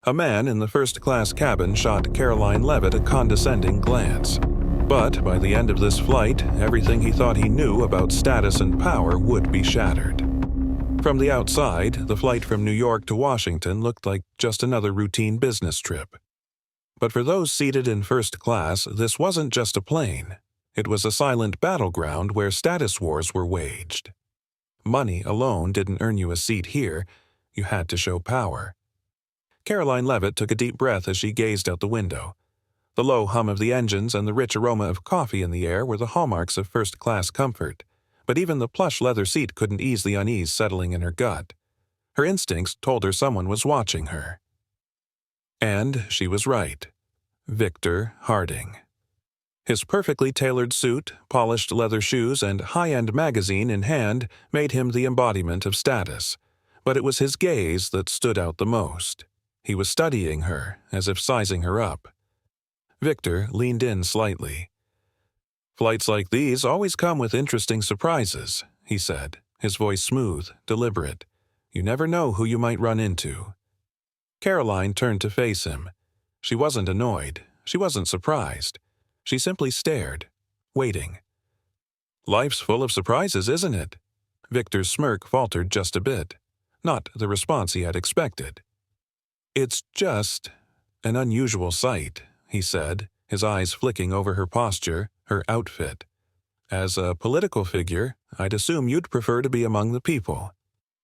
A man in the first-class cabin shot Karoline Leavitt a condescending glance. But by the end of this flight, everything he thought he knew about status and power would be shattered. From the outside, the flight from New York to Washington looked like just another routine business trip. But for those seated in first class, this wasn't just a plane. It was a silent battleground where status wars were waged. Money alone didn't earn you a seat here. You had to show power. Karoline Leavitt took a deep breath as she gazed out the window. The low hum of the engines and the rich aroma of coffee in the air were the hallmarks of first-class comfort, but even the plush leather seat couldn't ease the unease settling in her gut. Her instincts told her someone was watching her. And she was right. Victor Harding. His perfectly tailored suit, polished leather shoes, and high-end magazine in hand made him the embodiment of status, but it was his gaze that stood out the most. He was studying her, as if sizing her up. Victor leaned in slightly. "Flights like these always come with interesting surprises," he said, his voice smooth, deliberate. "You never know who you might run into." Karoline turned to face him. She wasn't annoyed. She wasn't surprised. She simply stared, waiting. "Life's full of surprises, isn't it?" Victor's smirk faltered just a bit. Not the response he had expected. "It's just an unusual sight," he said, his eyes flicking over her posture, her outfit. "As a political figure, I'd assume you'd prefer to be among the people.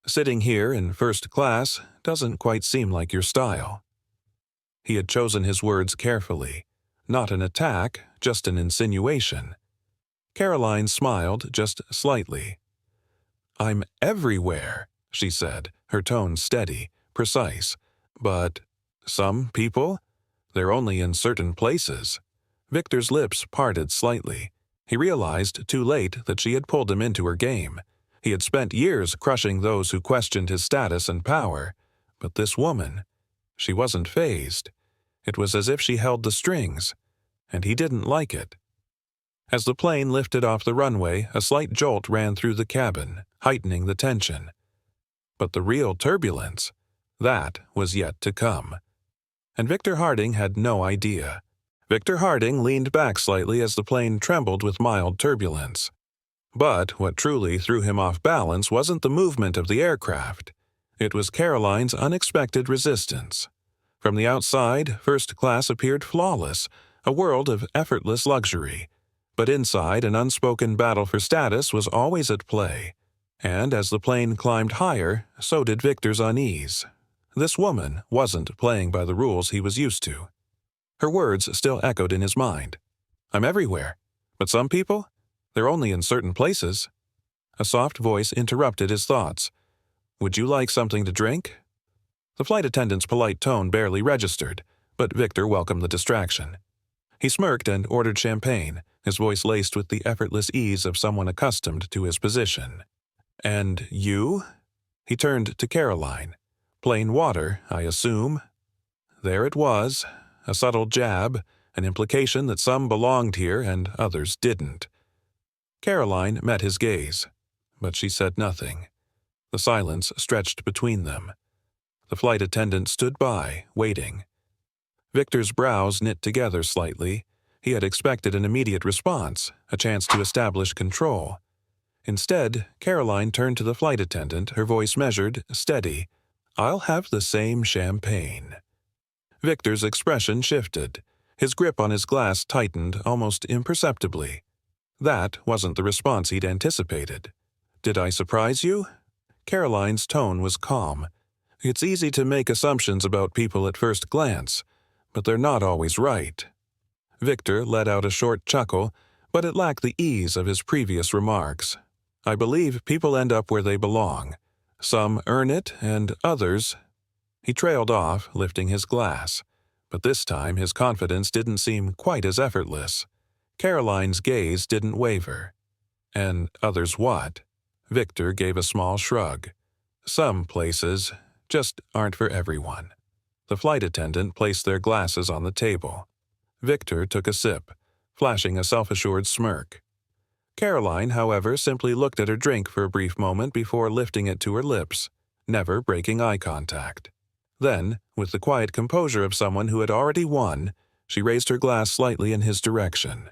Sitting here in first class doesn't quite seem like your style." He had chosen his words carefully. Not an attack, just an insinuation. Karoline smiled just slightly. "I'm everywhere," she said, her tone steady, precise. "But some people? They're only in certain places." Victor's lips parted slightly. He realized too late that she had pulled him into her game. He had spent years crushing those who questioned his status and power. But this woman, she wasn't fazed. It was as if she held the strings, and he didn't like it. As the plane lifted off the runway, a slight jolt ran through the cabin, heightening the tension. But the real turbulence, that was yet to come. And Victor Harding had no idea. Victor Harding leaned back slightly as the plane trembled with mild turbulence. But what truly threw him off balance wasn't the movement of the aircraft. It was Karoline's unexpected resistance. From the outside, first class appeared flawless, a world of effortless luxury. But inside, an unspoken battle for status was always at play. And as the plane climbed higher, so did Victor's unease. This woman wasn't playing by the rules he was used to. Her words still echoed in his mind. "I'm everywhere. But some people? They're only in certain places." A soft voice interrupted his thoughts. "Would you like something to drink?" The flight attendant's polite tone barely registered, but Victor welcomed the distraction. He smirked and ordered champagne, his voice laced with the effortless ease of someone accustomed to his position. "And you?" He turned to Karoline. "Plain water, I assume?" There it was, a subtle jab, an implication that some belonged here and others didn't. Karoline met his gaze, but she said nothing. The silence stretched between them. The flight attendant stood by, waiting. Victor's brows knit together slightly. He had expected an immediate response, a chance to establish control. Instead, Karoline turned to the flight attendant, her voice measured, steady. "I'll have the same champagne." Victor's expression shifted. His grip on his glass tightened almost imperceptibly. That wasn't the response he'd anticipated. "Did I surprise you?" Karoline's tone was calm. "It's easy to make assumptions about people at first glance, but they're not always right." Victor let out a short chuckle, but it lacked the ease of his previous remarks. "I believe people end up where they belong. Some earn it, and others—" He trailed off, lifting his glass. But this time his confidence didn't seem quite as effortless. Karoline's gaze didn't waver. "And others what?" Victor gave a small shrug. "Some places just aren't for everyone." The flight attendant placed their glasses on the table. Victor took a sip, flashing a self-assured smirk. Karoline, however, simply looked at her drink for a brief moment before lifting it to her lips, never breaking eye contact. Then, with the quiet composure of someone who had already won, she raised her glass slightly in his direction.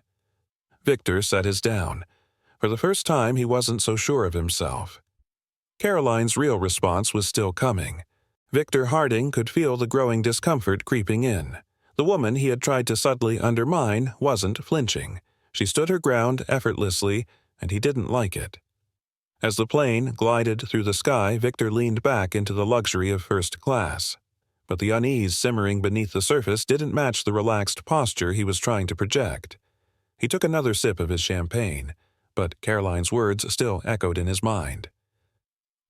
Victor set his down. For the first time, he wasn't so sure of himself. Karoline's real response was still coming. Victor Harding could feel the growing discomfort creeping in. The woman he had tried to subtly undermine wasn't flinching. She stood her ground effortlessly, and he didn't like it. As the plane glided through the sky, Victor leaned back into the luxury of first class. But the unease simmering beneath the surface didn't match the relaxed posture he was trying to project. He took another sip of his champagne, but Karoline's words still echoed in his mind.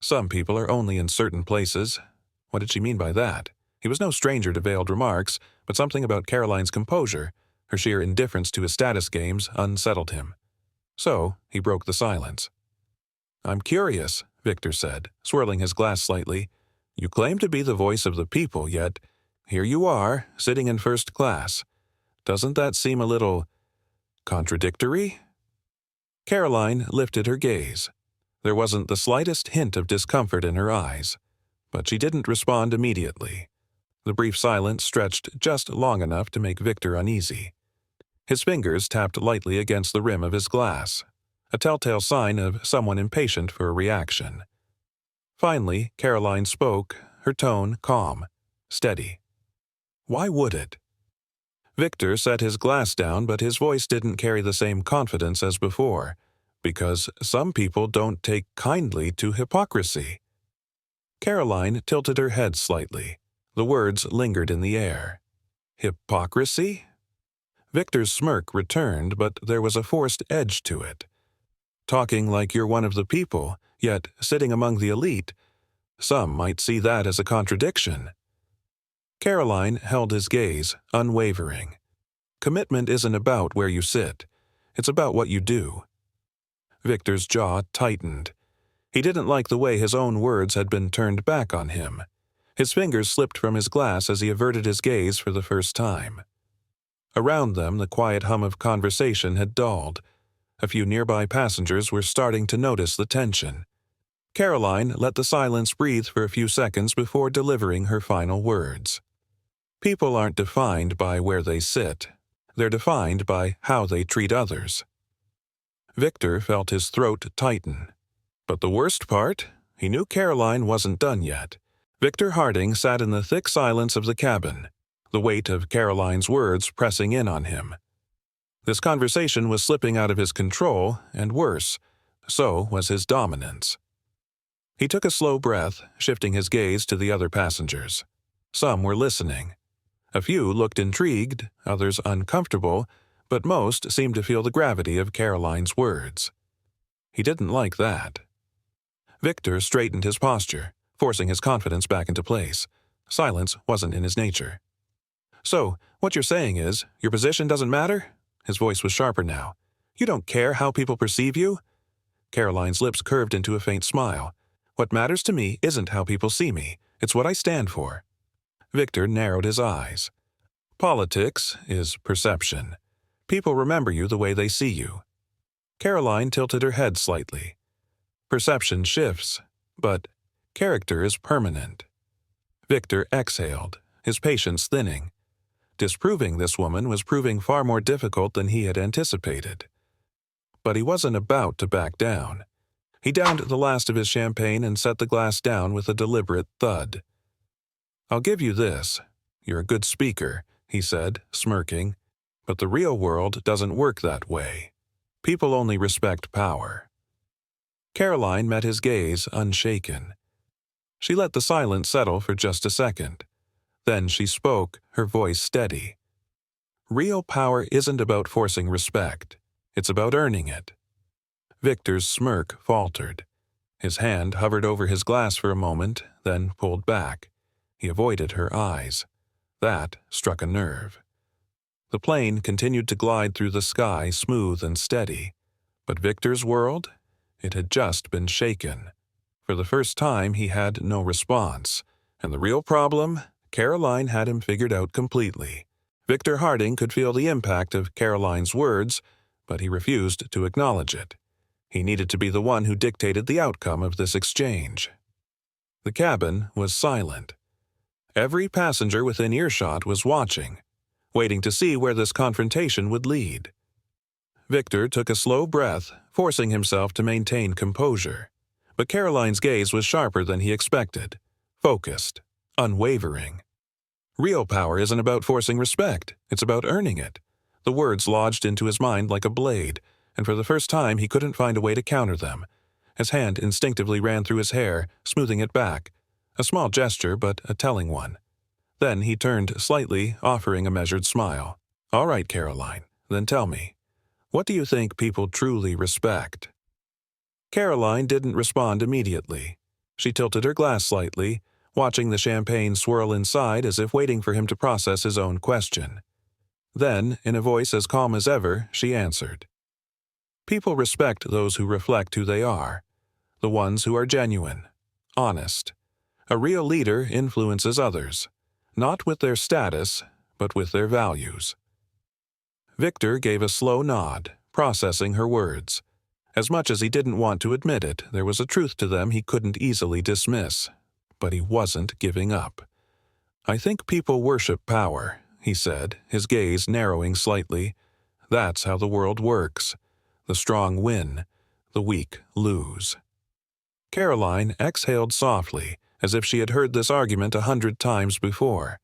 Some people are only in certain places. What did she mean by that? He was no stranger to veiled remarks, but something about Karoline's composure, her sheer indifference to his status games, unsettled him. So he broke the silence. "I'm curious," Victor said, swirling his glass slightly. "You claim to be the voice of the people, yet here you are, sitting in first class. Doesn't that seem a little contradictory?" Karoline lifted her gaze. There wasn't the slightest hint of discomfort in her eyes, but she didn't respond immediately. The brief silence stretched just long enough to make Victor uneasy. His fingers tapped lightly against the rim of his glass, a telltale sign of someone impatient for a reaction. Finally, Karoline spoke, her tone calm, steady. "Why would it?" Victor set his glass down, but his voice didn't carry the same confidence as before, because some people don't take kindly to hypocrisy. Karoline tilted her head slightly. The words lingered in the air. Hypocrisy? Victor's smirk returned, but there was a forced edge to it. Talking like you're one of the people, yet sitting among the elite, some might see that as a contradiction. Karoline held his gaze, unwavering. Commitment isn't about where you sit. It's about what you do. Victor's jaw tightened. He didn't like the way his own words had been turned back on him. His fingers slipped from his glass as he averted his gaze for the first time. Around them, the quiet hum of conversation had dulled. A few nearby passengers were starting to notice the tension. Karoline let the silence breathe for a few seconds before delivering her final words. People aren't defined by where they sit. They're defined by how they treat others. Victor felt his throat tighten. But the worst part? He knew Karoline wasn't done yet. Victor Harding sat in the thick silence of the cabin, the weight of Karoline's words pressing in on him. This conversation was slipping out of his control, and worse, so was his dominance. He took a slow breath, shifting his gaze to the other passengers. Some were listening. A few looked intrigued, others uncomfortable, but most seemed to feel the gravity of Karoline's words. He didn't like that. Victor straightened his posture, forcing his confidence back into place. Silence wasn't in his nature. "So, what you're saying is, your position doesn't matter?" His voice was sharper now. "You don't care how people perceive you?" Karoline's lips curved into a faint smile. "What matters to me isn't how people see me. It's what I stand for." Victor narrowed his eyes. "Politics is perception. People remember you the way they see you." Karoline tilted her head slightly. "Perception shifts, but character is permanent." Victor exhaled, his patience thinning. Disproving this woman was proving far more difficult than he had anticipated. But he wasn't about to back down. He downed the last of his champagne and set the glass down with a deliberate thud. "I'll give you this. You're a good speaker," he said, smirking. "But the real world doesn't work that way. People only respect power." Karoline met his gaze unshaken. She let the silence settle for just a second. Then she spoke, her voice steady. "Real power isn't about forcing respect. It's about earning it." Victor's smirk faltered. His hand hovered over his glass for a moment, then pulled back. He avoided her eyes. That struck a nerve. The plane continued to glide through the sky smooth and steady. But Victor's world? It had just been shaken. For the first time, he had no response. And the real problem? Karoline had him figured out completely. Victor Harding could feel the impact of Karoline's words, but he refused to acknowledge it. He needed to be the one who dictated the outcome of this exchange. The cabin was silent. Every passenger within earshot was watching, waiting to see where this confrontation would lead. Victor took a slow breath, forcing himself to maintain composure. But Karoline's gaze was sharper than he expected, focused, unwavering. Real power isn't about forcing respect, it's about earning it. The words lodged into his mind like a blade, and for the first time he couldn't find a way to counter them. His hand instinctively ran through his hair, smoothing it back. A small gesture, but a telling one. Then he turned slightly, offering a measured smile. "All right, Karoline, then tell me, what do you think people truly respect?" Karoline didn't respond immediately. She tilted her glass slightly, watching the champagne swirl inside as if waiting for him to process his own question. Then, in a voice as calm as ever, she answered. "People respect those who reflect who they are, the ones who are genuine, honest. A real leader influences others, not with their status, but with their values." Victor gave a slow nod, processing her words. As much as he didn't want to admit it, there was a truth to them he couldn't easily dismiss. But he wasn't giving up. "I think people worship power," he said, his gaze narrowing slightly. "That's how the world works. The strong win, the weak lose." Karoline exhaled softly, as if she had heard this argument 100 times before.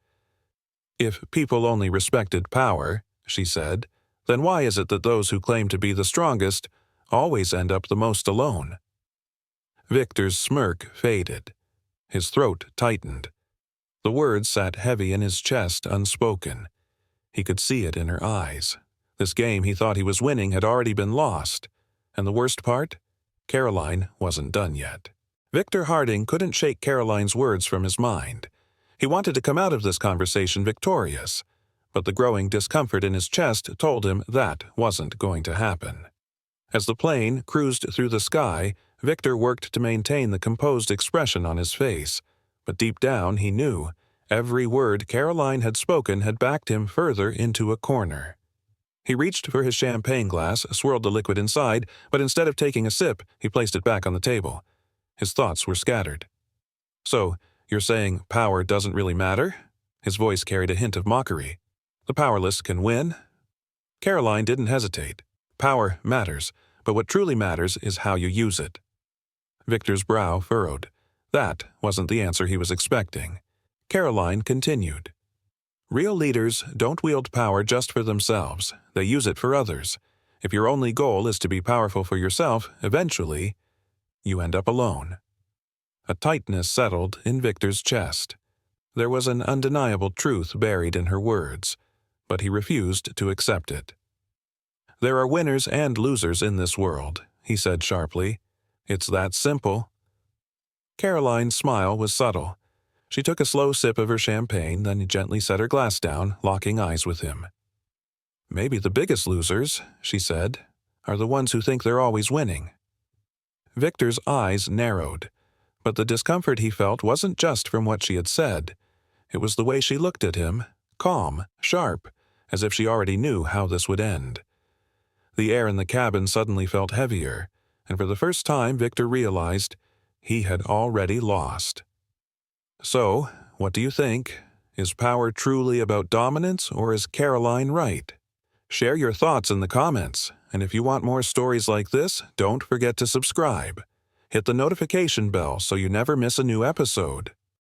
"If people only respected power," she said, "then why is it that those who claim to be the strongest always end up the most alone?" Victor's smirk faded. His throat tightened. The words sat heavy in his chest, unspoken. He could see it in her eyes. This game he thought he was winning had already been lost. And the worst part? Karoline wasn't done yet. Victor Harding couldn't shake Karoline's words from his mind. He wanted to come out of this conversation victorious, but the growing discomfort in his chest told him that wasn't going to happen. As the plane cruised through the sky, Victor worked to maintain the composed expression on his face, but deep down he knew every word Karoline had spoken had backed him further into a corner. He reached for his champagne glass, swirled the liquid inside, but instead of taking a sip, he placed it back on the table. His thoughts were scattered. "So, you're saying power doesn't really matter?" His voice carried a hint of mockery. "The powerless can win?" Karoline didn't hesitate. "Power matters, but what truly matters is how you use it." Victor's brow furrowed. That wasn't the answer he was expecting. Karoline continued. "Real leaders don't wield power just for themselves. They use it for others. If your only goal is to be powerful for yourself, eventually, you end up alone." A tightness settled in Victor's chest. There was an undeniable truth buried in her words, but he refused to accept it. "There are winners and losers in this world," he said sharply. "It's that simple." Karoline's smile was subtle. She took a slow sip of her champagne, then gently set her glass down, locking eyes with him. "Maybe the biggest losers," she said, "are the ones who think they're always winning." Victor's eyes narrowed, but the discomfort he felt wasn't just from what she had said. It was the way she looked at him, calm, sharp, as if she already knew how this would end. The air in the cabin suddenly felt heavier, and for the first time Victor realized he had already lost. "So, what do you think? Is power truly about dominance, or is Karoline right? Share your thoughts in the comments, and if you want more stories like this, don't forget to subscribe. Hit the notification bell so you never miss a new episode.